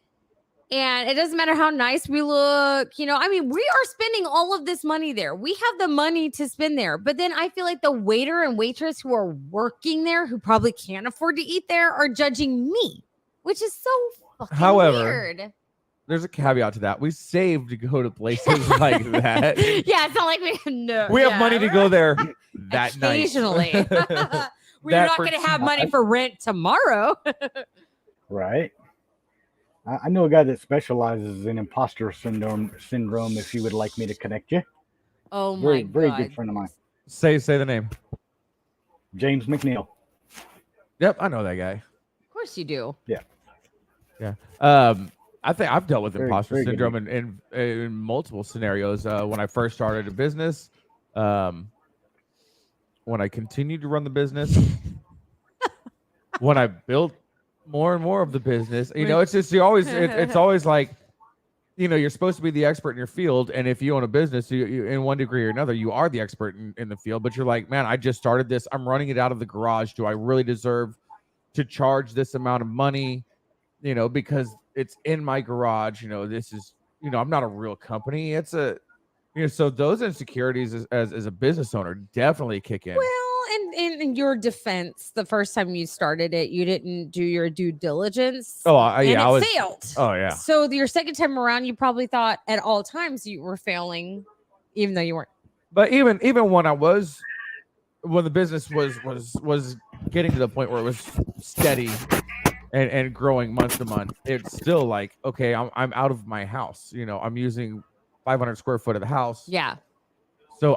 and it doesn't matter how nice we look, I mean, we are spending all of this money there. We have the money to spend there. But then I feel like the waiter and waitress who are working there, who probably can't afford to eat there, are judging me, which is so fucking weird. There's a caveat to that. We saved to go to places like that. Yeah, it's not like we have money to go there that occasionally. night. We're not going to have money for rent tomorrow. Right. I know a guy that specializes in imposter syndrome. If you would like me to connect you. Oh very, my very God. good friend of mine. Say the name. James McNeil. Yep, I know that guy. Of course you do. Yeah. I think I've dealt with Very, imposter very good syndrome in multiple scenarios. When I first started a business, when I continued to run the business, when I built more and more of the business, it's just it's always like, you're supposed to be the expert in your field, and if you own a business, you in one degree or another, you are the expert in the field. But you're like, man, I just started this. I'm running it out of the garage. Do I really deserve to charge this amount of money? Because it's in my garage. This is, I'm not a real company. It's a, so those insecurities as a business owner definitely kick in. Well, and in your defense, the first time you started it, you didn't do your due diligence. Oh, and it failed. Oh, yeah. So your second time around, you probably thought at all times you were failing, even though you weren't. But even when the business was getting to the point where it was steady and growing month to month, it's still like, okay, I'm out of my house. I'm using 500 square foot of the house. Yeah. So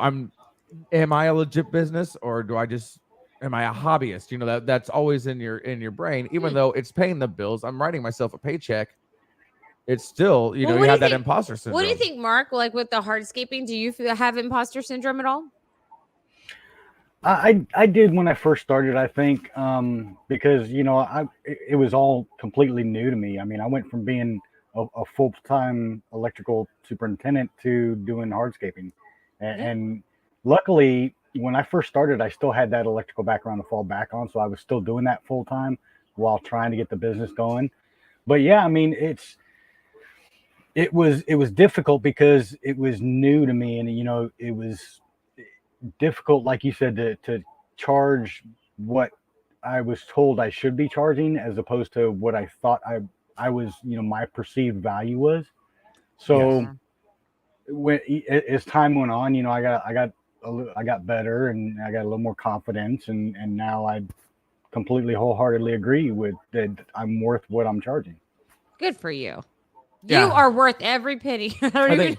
am I a legit business, or am I a hobbyist? That's always in your brain, even though it's paying the bills. I'm writing myself a paycheck. It's still, you have that imposter syndrome. What do you think, Mark? Like with the hardscaping, do you have imposter syndrome at all? I did when I first started, I think, because it was all completely new to me. I mean, I went from being a full-time electrical superintendent to doing hardscaping, and luckily, when I first started, I still had that electrical background to fall back on, so I was still doing that full time while trying to get the business going. But yeah, I mean, it was difficult because it was new to me, and it was difficult, like you said, to charge what I was told I should be charging as opposed to what I thought I was, my perceived value was. So when as time went on, I got I got better and I got a little more confidence, and now I completely wholeheartedly agree with that. I'm worth what I'm charging. Good for you. Yeah. You are worth every penny. I think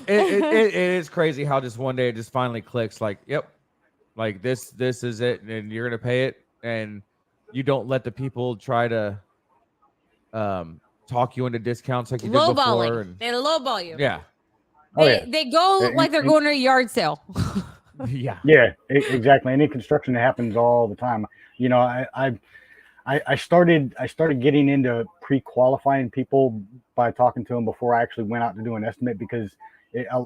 it is crazy how just one day it just finally clicks. Like, yep, like this is it, and you're gonna pay it, and you don't let the people try to talk you into discounts like you did before. Lowballing. They lowball you. Yeah. They go like they're going to a yard sale. Yeah. Yeah, exactly. And in construction, it happens all the time. You know, I started getting into pre-qualifying people by talking to them before I actually went out to do an estimate, because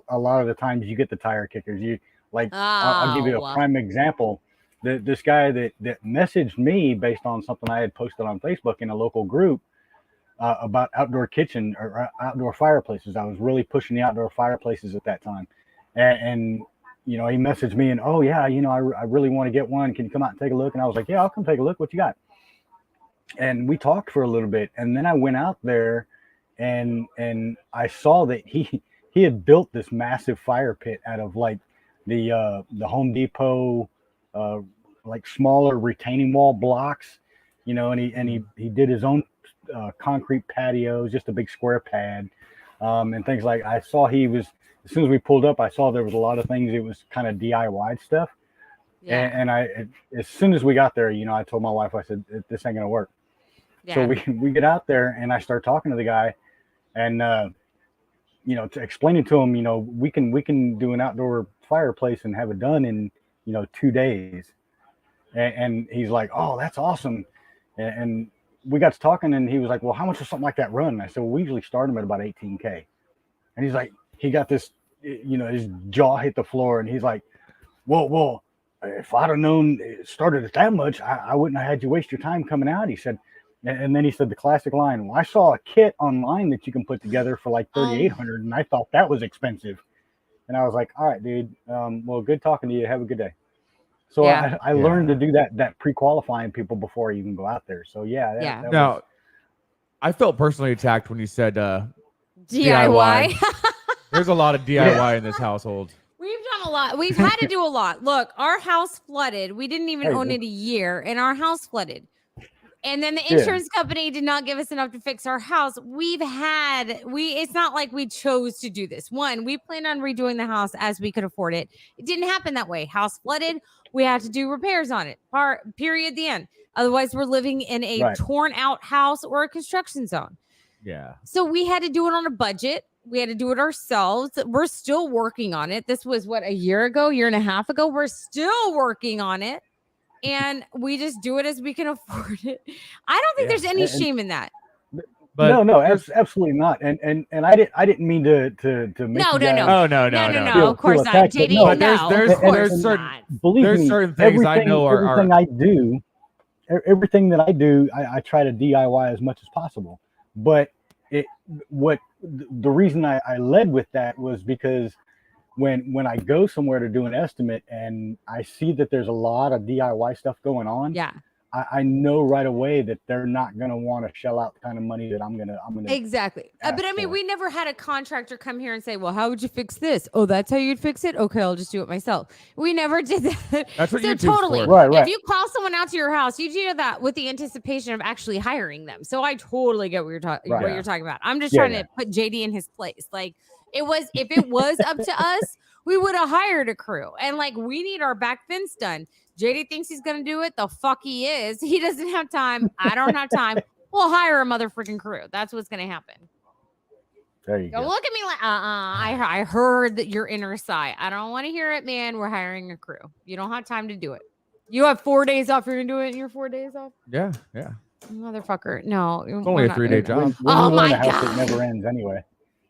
a lot of the times you get the tire kickers. You like, I'll give you a prime example. This guy that messaged me based on something I had posted on Facebook in a local group about outdoor kitchen or outdoor fireplaces. I was really pushing the outdoor fireplaces at that time, and you know, he messaged me and, oh yeah, you know, I really want to get one. Can you come out and take a look? And I was like, yeah, I'll come take a look. What you got? And we talked for a little bit, and then I went out there and I saw that he had built this massive fire pit out of like the Home Depot like smaller retaining wall blocks, you know, and he did his own concrete patios, just a big square pad, and things like. I saw he was, as soon as we pulled up, I saw there was a lot of things. It was kind of DIY stuff. Yeah. And as soon as we got there, you know, I told my wife, I said, this ain't gonna work. Yeah. So we get out there, and I start talking to the guy, and you know, explaining to him, you know, we can do an outdoor fireplace and have it done in, you know, 2 days. And he's like, oh, that's awesome. And we got to talking, and he was like, well, how much does something like that run? And I said, well, we usually start them at about 18K. And he's like, he got this, you know, his jaw hit the floor, and he's like, well, if I'd have known it started at that much, I wouldn't have had you waste your time coming out. He said, and then he said the classic line, well, I saw a kit online that you can put together for like $3,800, and I thought that was expensive. And I was like, all right, dude, well, good talking to you. Have a good day. So yeah. I learned to do that pre-qualifying people before I even go out there. So yeah. Now, I felt personally attacked when you said DIY. There's a lot of DIY in this household. We've done a lot. We've had to do a lot. Look, our house flooded. We didn't even own it a year, and our house flooded. And then the insurance company did not give us enough to fix our house. It's not like we chose to do this. One, we planned on redoing the house as we could afford it. It didn't happen that way. House flooded. We had to do repairs on it. Period. The end. Otherwise, we're living in a torn out house or a construction zone. Yeah. So we had to do it on a budget. We had to do it ourselves. We're still working on it. This was a year and a half ago. We're still working on it. And we just do it as we can afford it. I don't think there's any shame in that. But no, absolutely not. And I didn't mean to make you guys no. Of course not, JD. No, there's certain things I know everything that I do, I try to DIY as much as possible. But the reason I led with that was because when I go somewhere to do an estimate and I see that there's a lot of DIY stuff going on, I know right away that they're not going to want to shell out the kind of money that I'm gonna exactly. But I mean, we never had a contractor come here and say, well, how would you fix this? Oh, that's how you'd fix it? Okay, I'll just do it myself. We never did that. That's what so totally for. Right. If you call someone out to your house, you do that with the anticipation of actually hiring them. So I totally get what you're talking about. I'm just trying to put JD in his place. Like, if it was up to us, we would have hired a crew. And like, we need our back fence done. JD thinks he's going to do it. The fuck he is. He doesn't have time. I don't have time. We'll hire a motherfucking crew. That's what's going to happen. There you go. Don't look at me like, I heard that your inner sigh. I don't want to hear it, man. We're hiring a crew. You don't have time to do it. You have 4 days off. You're going to do it in your 4 days off? Yeah. Motherfucker. No. It's only a 3-day job. When you own a house, it never ends anyway.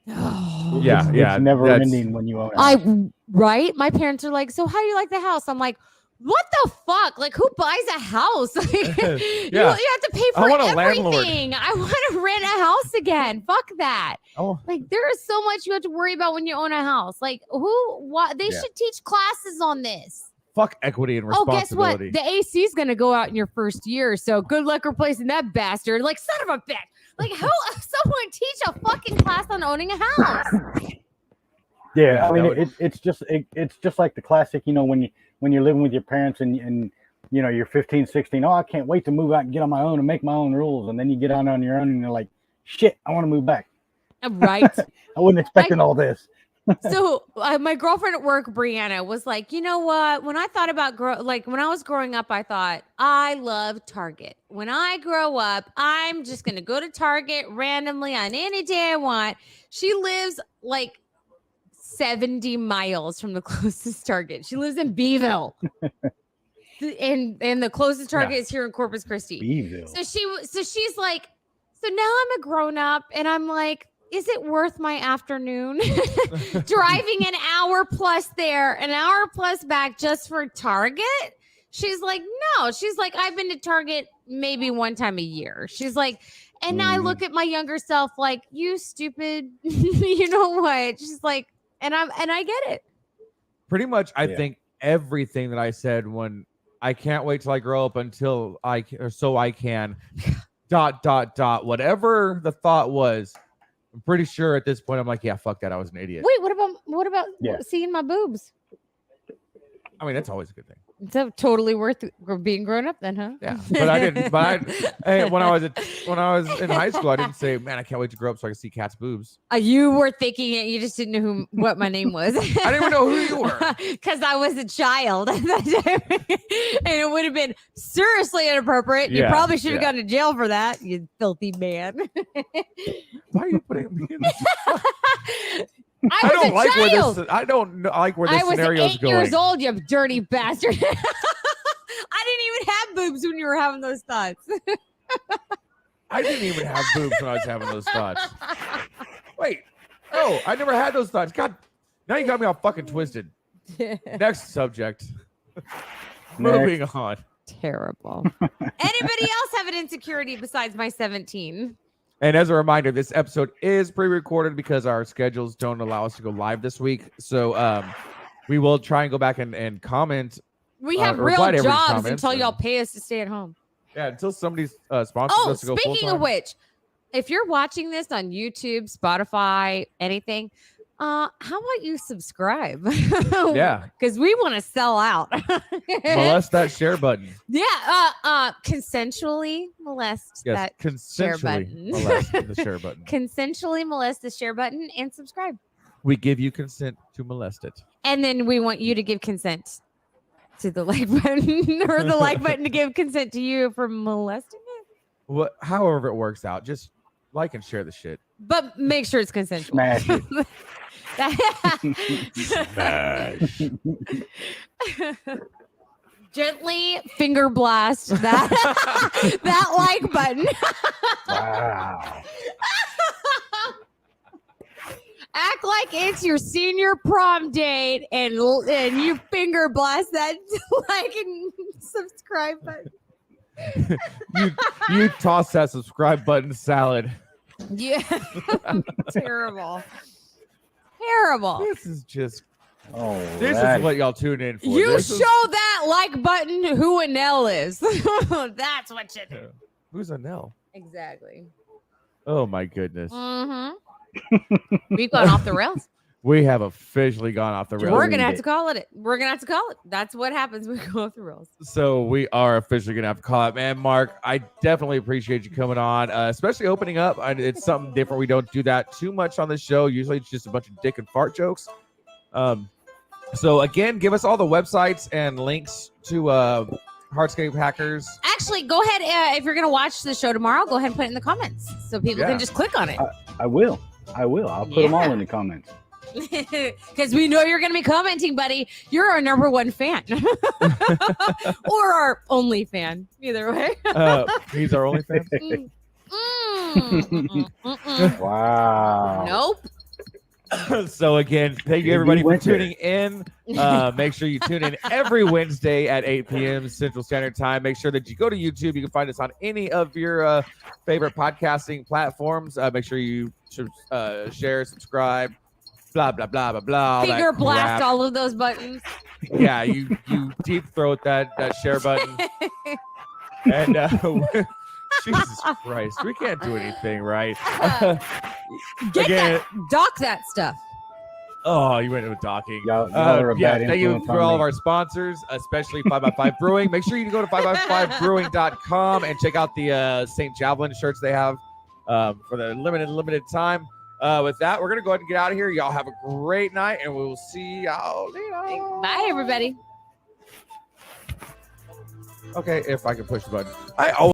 It's never ending when you own a house. Right? My parents are like, so how do you like the house? I'm like, what the fuck? Like, who buys a house? Like, you have to pay for everything. I want to rent a house again. Fuck that. Oh. Like, there is so much you have to worry about when you own a house. Like, they should teach classes on this. Fuck equity and responsibility. Oh, guess what? The AC is going to go out in your first year. So good luck replacing that bastard. Like, son of a bitch. Like, how someone teach a fucking class on owning a house? Yeah, I mean, would... it's just like the classic, when you're living with your parents and you're 15, 16. Oh, I can't wait to move out and get on my own and make my own rules. And then you get on your own and you're like, shit, I want to move back. Right. I wasn't expecting all this. So my girlfriend at work, Brianna, was like, you know what? When I thought about when I was growing up, I thought I love Target. When I grow up, I'm just going to go to Target randomly on any day I want. She lives like 70 miles from the closest Target. She lives in Beeville. and the closest Target is here in Corpus Christi. Beeville. So she's like, so now I'm a grown up and I'm like, is it worth my afternoon driving an hour plus there, an hour plus back just for Target? She's like, no. She's like, I've been to Target maybe one time a year. She's like, and I look at my younger self like, you stupid. You know what? She's like, and I get it. Pretty much, I think everything that I said when I can't wait till I grow up until I can whatever the thought was. I'm pretty sure at this point I'm like, yeah, fuck that. I was an idiot. Wait, what about seeing my boobs? I mean, that's always a good thing. So totally worth being grown up then, huh? Yeah, but I didn't. When I was in high school, I didn't say, man, I can't wait to grow up so I can see cats' boobs. You were thinking it. You just didn't know what my name was. I didn't even know who you were because I was a child at that time, and it would have been seriously inappropriate. You probably should have gone to jail for that, you filthy man. Why are you putting me in this? I don't like where this scenario is going. I was 8 years old, you dirty bastard. I didn't even have boobs when you were having those thoughts. I didn't even have boobs when I was having those thoughts. Wait, no, I never had those thoughts. God, now you got me all fucking twisted. Next subject. Moving on. Terrible. Anybody else have an insecurity besides my 17? And as a reminder, this episode is pre-recorded because our schedules don't allow us to go live this week. So we will try and go back and comment. We have real jobs until y'all pay us to stay at home. Yeah, until somebody sponsors us to go full-time. Speaking of which, if you're watching this on YouTube, Spotify, anything, how about you subscribe? Yeah. Because we want to sell out. Molest that share button. Yeah. Consensually molest that share button. Molest the share button. Consensually molest the share button and subscribe. We give you consent to molest it. And then we want you to give consent to the like button or the like button to give consent to you for molesting it. However it works out, just like and share the shit. But make sure it's consensual. Smash it. Smash. Gently finger blast that that like button. Wow. Act like it's your senior prom date and you finger blast that like and subscribe button. you toss that subscribe button salad. Yeah. Terrible. Terrible. This is just This is what y'all tune in for. You show that like button who Anel is. That's what you do. Who's Anel? Exactly. Oh my goodness. Mm-hmm. We've gone off the rails. We have officially gone off the rails. We're gonna have to call it. We're gonna have to call it. That's what happens when we go off the rails. So we are officially gonna have to call it, man. Mark, I definitely appreciate you coming on, especially opening up. It's something different. We don't do that too much on the show. Usually, it's just a bunch of dick and fart jokes. So again, give us all the websites and links to Hardscape Hackers. Actually, go ahead. If you're gonna watch the show tomorrow, go ahead and put it in the comments so people can just click on it. I will. I'll put them all in the comments. Because we know you're going to be commenting, buddy. You're our number one fan. Or our only fan. Either way. He's our only fan? Wow. Nope. So again, thank you everybody for tuning in. Make sure you tune in every Wednesday at 8 p.m. Central Standard Time. Make sure that you go to YouTube. You can find us on any of your favorite podcasting platforms. Make sure you share, subscribe, blah, blah, blah, blah, blah. Finger blast all of those buttons. Yeah, you deep throat that share button. And Jesus Christ, we can't do anything right. Dock that stuff. Oh, you went into talking. Y'all are a bad thank you influence for on all me. of our sponsors, especially 5x5 Brewing. Make sure you go to 5x5brewing.com and check out the St. Javelin shirts they have for the limited time. With that, we're going to go ahead and get out of here. Y'all have a great night, and we'll see y'all later. Bye, everybody. Okay, if I can push the button. I always